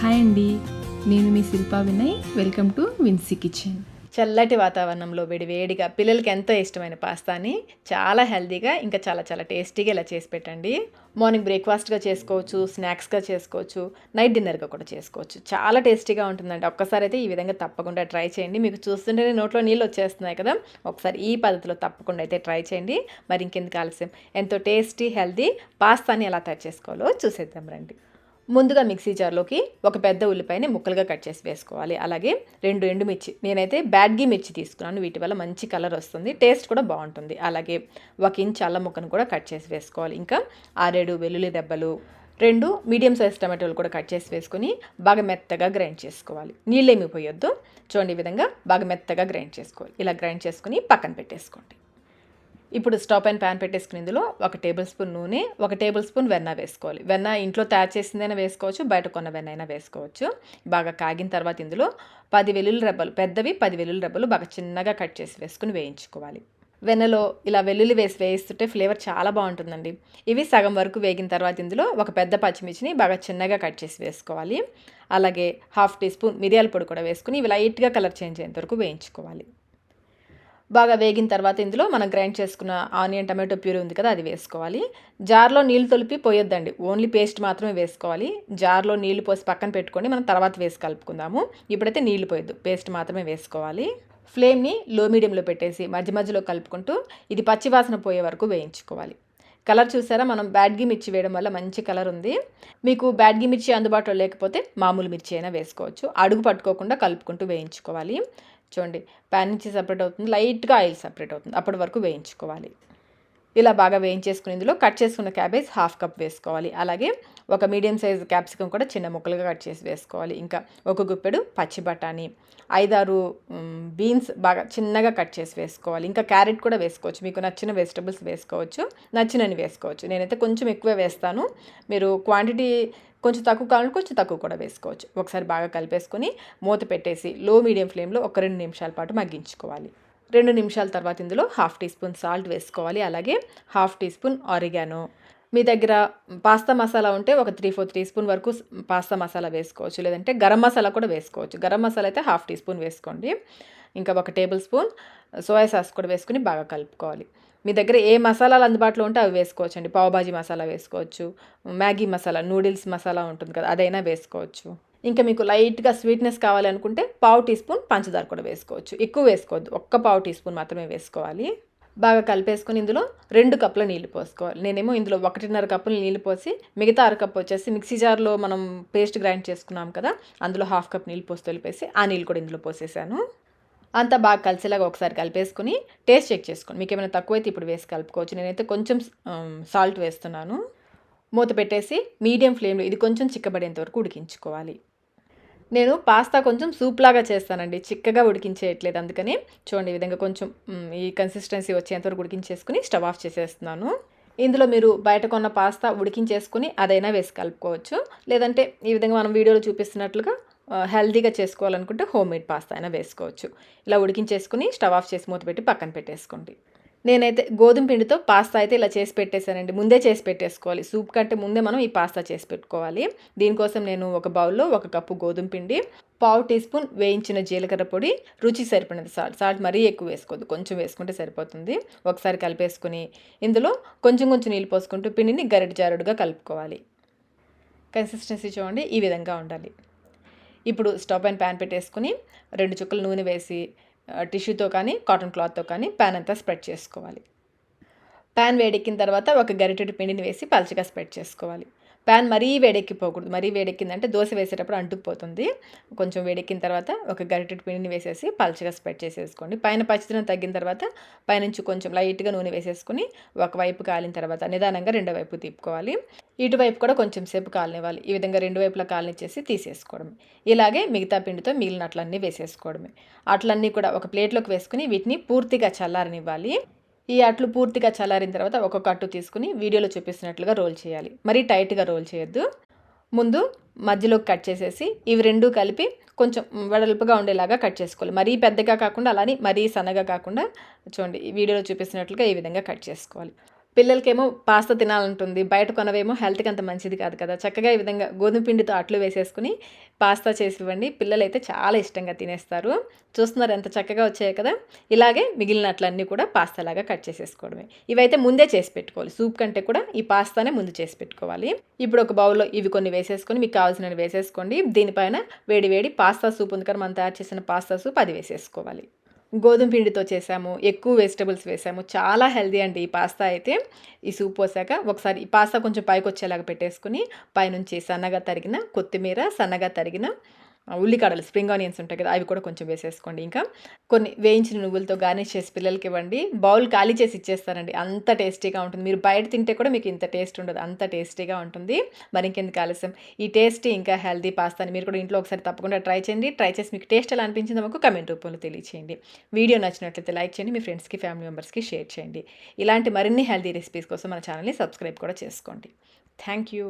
Hi అండి, నేను మీ Shilpa Vinay. Welcome to Vinci kitchen. చల్లటి వాతావరణంలో వేడివేడిగా పిల్లలకి ఎంతో ఇష్టమైన పాస్తాని చాలా హెల్తీగా ఇంకా చాలా చాలా టేస్టీగా ఇలా చేసి పెట్టండి. మార్నింగ్ బ్రేక్ఫాస్ట్గా చేసుకోవచ్చు, స్నాక్స్గా చేసుకోవచ్చు, నైట్ డిన్నర్గా కూడా చేసుకోవచ్చు. చాలా టేస్టీగా ఉంటుందండి. ఒక్కసారి అయితే ఈ విధంగా తప్పకుండా ట్రై చేయండి. మీకు చూస్తుంటేనే నోట్లో నీళ్ళు వచ్చేస్తున్నాయి కదా, ఒకసారి ఈ పద్ధతిలో తప్పకుండా అయితే ట్రై చేయండి. మరి ఇంకెందుకు ఆలస్యం, ఎంతో టేస్టీ హెల్తీ పాస్తాని ఎలా తయారు చేసుకోవాలో చూసేద్దాం రండి. ముందుగా మిక్సీ జార్లోకి ఒక పెద్ద ఉల్లిపాయని ముక్కలుగా కట్ చేసి వేసుకోవాలి. అలాగే 2 ఎండుమిర్చి, నేనైతే బ్యాడ్గి మిర్చి తీసుకున్నాను, వీటి వల్ల మంచి కలర్ వస్తుంది, టేస్ట్ కూడా బాగుంటుంది. అలాగే 1 ఇంచ్ అల్లం ముక్కను కూడా కట్ చేసి వేసుకోవాలి. ఇంకా 6-7 వెల్లుల్లి రెబ్బలు, 2 మీడియం సైజ్ టమాటోలు కూడా కట్ చేసి వేసుకొని బాగా మెత్తగా గ్రైండ్ చేసుకోవాలి. నీళ్ళేమి పోయొద్దు. చూడండి, ఈ విధంగా బాగా మెత్తగా గ్రైండ్ చేసుకోవాలి. ఇలా గ్రైండ్ చేసుకుని పక్కన పెట్టేసుకోండి. ఇప్పుడు స్టవ్ పైన ప్యాన్ పెట్టేసుకుని ఇందులో 1 టేబుల్ స్పూన్ నూనె, 1 టేబుల్ స్పూన్ వెన్న వేసుకోవాలి. వెన్న ఇంట్లో తయారు చేసిందైనా వేసుకోవచ్చు, బయట కొన్న వెన్న అయినా వేసుకోవచ్చు. బాగా కాగిన తర్వాత ఇందులో 10 వెల్లుల్లి రెబ్బలు, పెద్దవి 10 వెల్లుల్లి రెబ్బలు బాగా చిన్నగా కట్ చేసి వేసుకుని వేయించుకోవాలి. వెన్నలో ఇలా వెల్లుల్లి వేయిస్తుంటే ఫ్లేవర్ చాలా బాగుంటుందండి. ఇవి సగం వరకు వేగిన తర్వాత ఇందులో ఒక పెద్ద పచ్చిమిర్చిని బాగా చిన్నగా కట్ చేసి వేసుకోవాలి. అలాగే 1/2 టీ స్పూన్ మిరియాల పొడి కూడా వేసుకుని ఇవి లైట్గా కలర్ చేంజ్ అయ్యేంత వరకు వేయించుకోవాలి. బాగా వేగిన తర్వాత ఇందులో మనం గ్రైండ్ చేసుకున్న ఆనియన్ టమాటో ప్యూరీ ఉంది కదా, అది వేసుకోవాలి. జార్లో నీళ్ళు తొలిపి పోయొద్దండి, ఓన్లీ పేస్ట్ మాత్రమే వేసుకోవాలి. జార్లో నీళ్లు పోసి పక్కన పెట్టుకోండి, మనం తర్వాత వేసి కలుపుకుందాము. ఇప్పుడైతే నీళ్లు పోయొద్దు, పేస్ట్ మాత్రమే వేసుకోవాలి. ఫ్లేమ్ని లో మీడియంలో పెట్టేసి మధ్య మధ్యలో కలుపుకుంటూ ఇది పచ్చివాసన పోయే వరకు వేయించుకోవాలి. కలర్ చూసారా, మనం బ్యాడ్గి మిర్చి వేయడం వల్ల మంచి కలర్ ఉంది. మీకు బ్యాడ్గి మిర్చి అందుబాటులో లేకపోతే మామూలు మిర్చి అయినా వేసుకోవచ్చు. అడుగు పట్టుకోకుండా కలుపుకుంటూ వేయించుకోవాలి. చూడండి, ప్యాన్ నుంచి సపరేట్ అవుతుంది, లైట్గా ఆయిల్ సపరేట్ అవుతుంది, అప్పటి వరకు వేయించుకోవాలి. ఇలా బాగా వేయించేసుకుని ఇందులో కట్ చేసుకున్న క్యాబేజ్ 1/2 కప్ వేసుకోవాలి. అలాగే ఒక మీడియం సైజ్ క్యాప్సికమ్ కూడా చిన్న ముక్కలుగా కట్ చేసి వేసుకోవాలి. ఇంకా ఒక గుప్పెడు పచ్చి బఠానీ, 5-6 బీన్స్ బాగా చిన్నగా కట్ చేసి వేసుకోవాలి. ఇంకా క్యారెట్ కూడా వేసుకోవచ్చు, మీకు నచ్చిన వెజిటబుల్స్ వేసుకోవచ్చు, నచ్చినని వేసుకోవచ్చు. నేనైతే కొంచెం ఎక్కువ వేస్తాను, మీరు క్వాంటిటీ కొంచెం తక్కువ కావాలంటే కొంచెం తక్కువ కూడా వేసుకోవచ్చు. ఒకసారి బాగా కలిపేసుకొని మూత పెట్టేసి లో మీడియం ఫ్లేమ్లో ఒక 2 నిమిషాల పాటు మగ్గించుకోవాలి. 2 నిమిషాల తర్వాత ఇందులో 1/2 టీ స్పూన్ సాల్ట్ వేసుకోవాలి. అలాగే 1/2 టీ స్పూన్ ఆరిగానో, మీ దగ్గర పాస్తా మసాలా ఉంటే ఒక 3-4 టీ స్పూన్ వరకు పాస్తా మసాలా వేసుకోవచ్చు, లేదంటే గరం మసాలా కూడా వేసుకోవచ్చు. గరం మసాలా అయితే 1/2 టీ స్పూన్ వేసుకోండి. ఇంకా 1 టేబుల్ స్పూన్ సోయా సాస్ కూడా వేసుకుని బాగా కలుపుకోవాలి. మీ దగ్గర ఏ మసాలాలు అందుబాటులో ఉంటే అవి వేసుకోవచ్చు అండి. పావుబాజీ మసాలా వేసుకోవచ్చు, మ్యాగీ మసాలా, నూడిల్స్ మసాలా ఉంటుంది కదా, అదైనా వేసుకోవచ్చు. ఇంకా మీకు లైట్గా స్వీట్నెస్ కావాలి అనుకుంటే 1/2 టీ స్పూన్ పంచదార కూడా వేసుకోవచ్చు. ఎక్కువ వేసుకోవద్దు, 1/4 టీ స్పూన్ మాత్రమే వేసుకోవాలి. బాగా కలిపేసుకుని ఇందులో 2 కప్పుల నీళ్ళు పోసుకోవాలి. నేనేమో ఇందులో 1.5 కప్పులు నీళ్ళు పోసి మిగతా 1/2 కప్పు వచ్చేసి మిక్సీ జార్లో మనం పేస్ట్ గ్రైండ్ చేసుకున్నాం కదా, అందులో 1/2 కప్ నీళ్ళు పోసి తొలిపేసి ఆ నీళ్ళు కూడా ఇందులో పోసేసాను. అంతా బాగా కలిసేలాగా ఒకసారి కలిపేసుకుని టేస్ట్ చెక్ చేసుకోండి. మీకు ఏమైనా తక్కువైతే ఇప్పుడు వేసి కలుపుకోవచ్చు. నేనైతే కొంచెం సాల్ట్ వేస్తున్నాను. మూత పెట్టేసి మీడియం ఫ్లేమ్లో ఇది కొంచెం చిక్కబడేంత వరకు ఉడికించుకోవాలి. నేను పాస్తా కొంచెం సూప్ లాగా చేస్తానండి, చిక్కగా ఉడికించేయట్లేదు. అందుకని చూడండి, ఈ విధంగా కొంచెం ఈ కన్సిస్టెన్సీ వచ్చేంతవరకు ఉడికించేసుకుని స్టవ్ ఆఫ్ చేసేస్తున్నాను. ఇందులో మీరు బయట కొన్న పాస్తా ఉడికించేసుకుని అదైనా వేసి కలుపుకోవచ్చు, లేదంటే ఈ విధంగా మనం వీడియోలో చూపిస్తున్నట్లుగా హెల్తీగా చేసుకోవాలనుకుంటే హోమ్ మేడ్ పాస్తా అయినా వేసుకోవచ్చు. ఇలా ఉడికించేసుకుని స్టవ్ ఆఫ్ చేసి మూత పెట్టి పక్కన పెట్టేసుకోండి. నేనైతే గోధుమ పిండితో పాస్తా అయితే ఇలా చేసి పెట్టేశానండి. ముందే చేసి పెట్టేసుకోవాలి, సూప్ కంటే ముందే మనం ఈ పాస్తా చేసి పెట్టుకోవాలి. దీనికోసం నేను ఒక బౌల్లో 1 కప్పు గోధుమ పిండి, 1/2 టీ స్పూన్ వేయించిన జీలకర్ర పొడి, రుచి సరిపడినంత సాల్ట్ మరీ ఎక్కువ వేసుకోవద్దు, కొంచెం వేసుకుంటే సరిపోతుంది. ఒకసారి కలిపేసుకుని ఇందులో కొంచెం కొంచెం నీళ్ళు పోసుకుంటూ పిండిని గరిటె జారుడుగా కలుపుకోవాలి. కన్సిస్టెన్సీ చూడండి, ఈ విధంగా ఉండాలి. ఇప్పుడు స్టవ్ పైన ప్యాన్ పెట్టేసుకుని 2 చుక్కలు నూనె వేసి టిష్యూతో కానీ కాటన్ క్లాత్తో కానీ ప్యాన్ అంతా స్ప్రెడ్ చేసుకోవాలి. ప్యాన్ వేడెక్కిన తర్వాత ఒక గరిటెడు పిండిని వేసి పలచగా స్ప్రెడ్ చేసుకోవాలి. ప్యాన్ మరీ వేడెక్కిపోకూడదు, మరీ వేడెక్కిందంటే దోశ వేసేటప్పుడు అంటుకుపోతుంది. కొంచెం వేడెక్కిన తర్వాత ఒక గరిటెడు పిండిని వేసేసి పలచగా స్ప్రెడ్ చేసేసుకోండి. పైన పచ్చిదనం తగ్గిన తర్వాత పైనుంచి కొంచెం లైట్గా నూనె వేసేసుకుని ఒకవైపు కాలిన తర్వాత నిదానంగా రెండో వైపు తిప్పుకోవాలి. ఇటువైపు కూడా కొంచెం సేపు కాలనివ్వాలి. ఈ విధంగా 2 వైపులా కాలనిచ్చేసి తీసేసుకోవడమే. ఇలాగే మిగతా పిండితో మిగిలిన అట్లన్నీ వేసేసుకోవడమే. అట్లన్నీ కూడా ఒక ప్లేట్లోకి వేసుకుని వీటిని పూర్తిగా చల్లారనివ్వాలి. ఈ అట్లు పూర్తిగా చల్లారిన తర్వాత ఒక్కొక్క అట్టు తీసుకుని వీడియోలో చూపిస్తున్నట్లుగా రోల్ చేయాలి. మరీ టైట్గా రోల్ చేయొద్దు. ముందు మధ్యలోకి కట్ చేసేసి ఇవి 2 కలిపి కొంచెం వెడల్పుగా ఉండేలాగా కట్ చేసుకోవాలి. మరీ పెద్దగా కాకుండా అలానే మరీ సన్నగా కాకుండా చూడండి, ఈ వీడియోలో చూపిస్తున్నట్లుగా ఈ విధంగా కట్ చేసుకోవాలి. పిల్లలకేమో పాస్తా తినాలంటుంది, బయట కొనవేమో హెల్త్కి అంత మంచిది కాదు కదా. చక్కగా ఈ విధంగా గోధుమ పిండితో అట్లు వేసేసుకుని పాస్తా చేసి ఇవ్వండి, పిల్లలైతే చాలా ఇష్టంగా తినేస్తారు. చూస్తున్నారు ఎంత చక్కగా వచ్చాయి కదా. ఇలాగే మిగిలిన అట్లన్నీ కూడా పాస్తా లాగా కట్ చేసేసుకోవడమే. ఇవైతే ముందే చేసి పెట్టుకోవాలి, సూప్ కంటే కూడా ఈ పాస్తానే ముందు చేసి పెట్టుకోవాలి. ఇప్పుడు ఒక బౌల్లో ఇవి కొన్ని వేసేసుకొని మీకు కావాల్సినవి వేసేసుకోండి. దీనిపైన వేడి వేడి పాస్తా సూప్ ఉంది కదా, మనం తయారు చేసిన పాస్తా సూప్ అది వేసేసుకోవాలి. గోధుమ పిండితో చేసాము, ఎక్కువ వెజిటబుల్స్ వేసాము, చాలా హెల్దీ అండి ఈ పాస్తా అయితే. ఈ సూప్ పోసాక ఒకసారి ఈ పాస్తా కొంచెం పైకి వచ్చేలాగా పెట్టేసుకుని పైనుంచి సన్నగా తరిగిన కొత్తిమీర, సన్నగా తరిగిన ఉల్లికాడలు, స్ప్రింగ్ ఆనియన్స్ ఉంటాయి కదా, అవి కూడా కొంచెం వేసేసుకోండి. ఇంకా కొన్ని వేయించిన నువ్వులతో గార్నిష్ చేసి పిల్లలకి ఇవ్వండి. బౌల్ ఖాళీ చేసి ఇచ్చేస్తారండి, అంత టేస్టీగా ఉంటుంది. మీరు బయట తింటే కూడా మీకు ఇంత టేస్ట్ ఉండదు, అంత టేస్టీగా ఉంటుంది. మరి ఇంకెందుకు ఆలస్యం, ఈ టేస్టీ ఇంకా హెల్దీ పాస్తాని మీరు కూడా ఇంట్లో ఒకసారి తప్పకుండా ట్రై చేయండి. ట్రై చేసి మీకు టేస్ట్ ఎలా అనిపించిందో మాకు కమెంట్ రూపంలో తెలియచేయండి. వీడియో నచ్చినట్లయితే లైక్ చేయండి, మీ ఫ్రెండ్స్కి, ఫ్యామిలీ మెంబర్స్కి షేర్ చేయండి. ఇలాంటి మరిన్ని హెల్దీ రెసిపీస్ కోసం మన ఛానల్ని సబ్స్క్రైబ్ కూడా చేసుకోండి. Thank you.